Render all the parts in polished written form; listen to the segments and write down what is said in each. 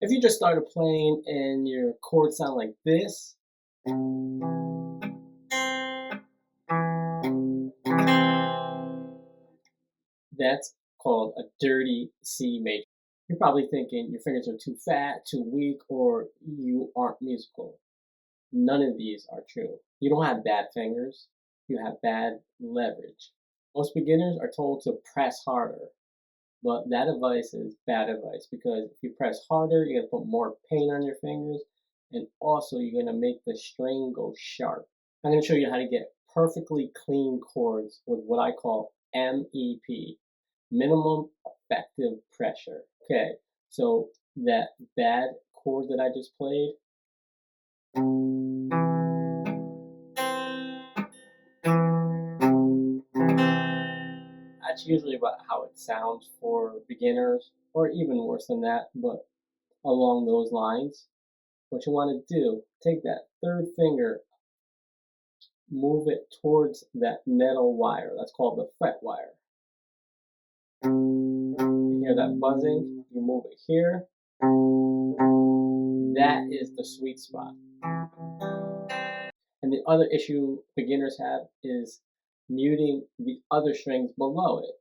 If you just started playing and your chords sound like this, that's called a dirty C major. You're probably thinking your fingers are too fat, too weak, or you aren't musical. None of these are true. You don't have bad fingers, you have bad leverage. Most beginners are told to press harder, but that advice is bad advice because if you press harder, you're going to put more pain on your fingers, and also you're going to make the string go sharp. I'm going to show you how to get perfectly clean chords with what I call MEP, minimum effective pressure. Okay, so that bad chord that I just played, that's usually about how it sounds for beginners, or even worse than that, but along those lines. What you want to do, take that third finger, move it towards that metal wire. That's called the fret wire. You hear that buzzing? You move it here. That is the sweet spot. And the other issue beginners have is muting the other strings below it.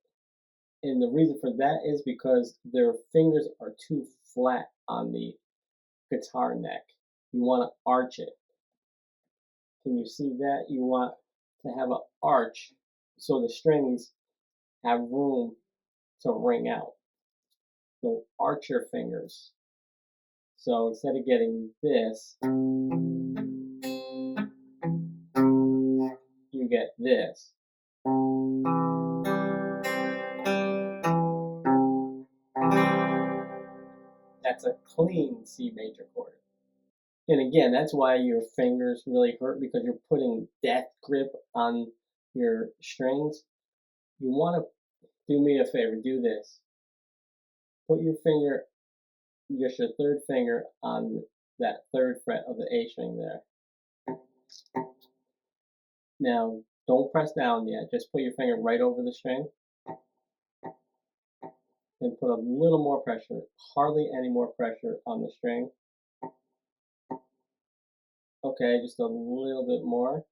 And the reason for that is because their fingers are too flat on the guitar neck. You want to arch it. Can you see that? You want to have an arch so the strings have room to ring out. So arch your fingers. So instead of getting this, you get this. That's a clean C major chord. And again, that's why your fingers really hurt, because you're putting death grip on your strings. You want to do me a favor, do this. Put your finger, just your third finger, on that third fret of the A string there. Now, don't press down yet, just put your finger right over the string and put a little more pressure, hardly any more pressure on the string. Okay, just a little bit more.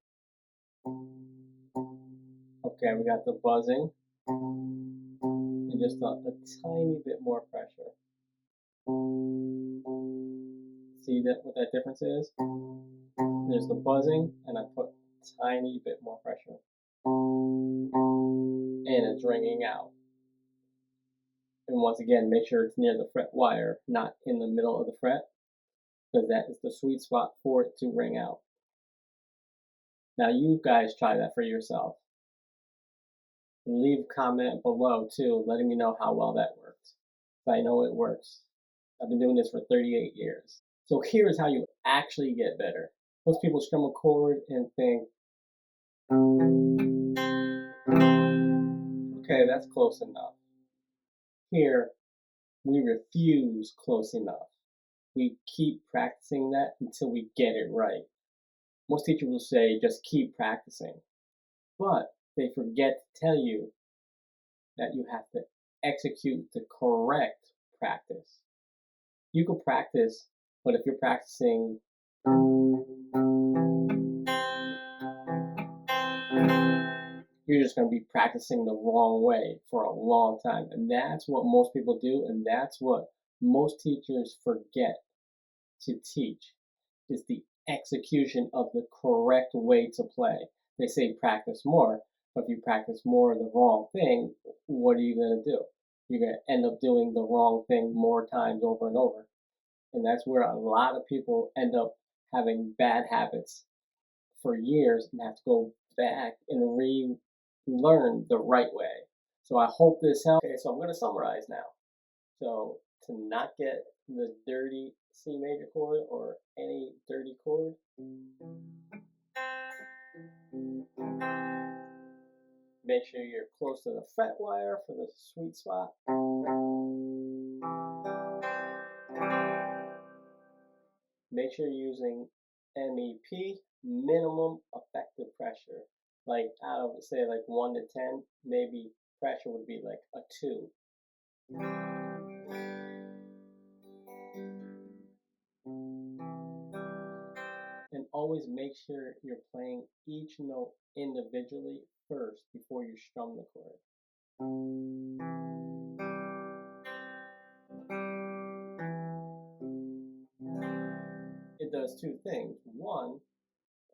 Okay, we got the buzzing. And just a tiny bit more pressure. See that what that difference is? There's the buzzing, and I put a tiny bit more pressure. And it's ringing out. And once again, make sure it's near the fret wire, not in the middle of the fret, because that is the sweet spot for it to ring out. Now you guys try that for yourself. Leave a comment below too, letting me know how well that worked. I know it works. I've been doing this for 38 years. So here's how you actually get better. Most people strum a chord and think, okay, that's close enough. Here, we refuse close enough. We keep practicing that until we get it right. Most teachers will say, just keep practicing. But they forget to tell you that you have to execute the correct practice. You can practice, but if you're practicing you're just going to be practicing the wrong way for a long time. And that's what most people do, and that's what most teachers forget to teach, is the execution of the correct way to play. They say practice more, but if you practice more of the wrong thing, what are you going to do? You're going to end up doing the wrong thing more times over and over. And that's where a lot of people end up having bad habits for years and have to go back and relearn the right way. So I hope this helps. Okay, so I'm going to summarize now. So to not get the dirty C major chord or any dirty chord, make sure you're close to the fret wire for the sweet spot. Make sure you're using MEP, minimum effective pressure. Like out of say like 1 to 10, maybe pressure would be like a 2. always make sure you're playing each note individually first before you strum the chord. It does two things. One,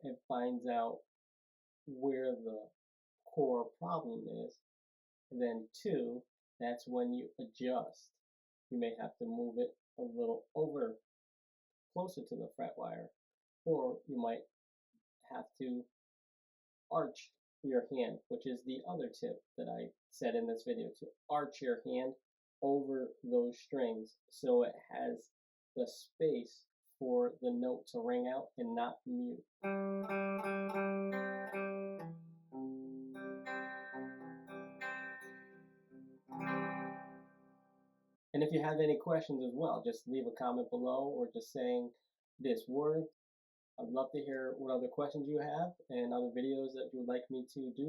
it finds out where the core problem is. And then two, that's when you adjust. You may have to move it a little over closer to the fret wire, or you might have to arch your hand, which is the other tip that I said in this video, to arch your hand over those strings so it has the space for the note to ring out and not mute. And if you have any questions as well, just leave a comment below or just saying this word. I'd love to hear what other questions you have and other videos that you would like me to do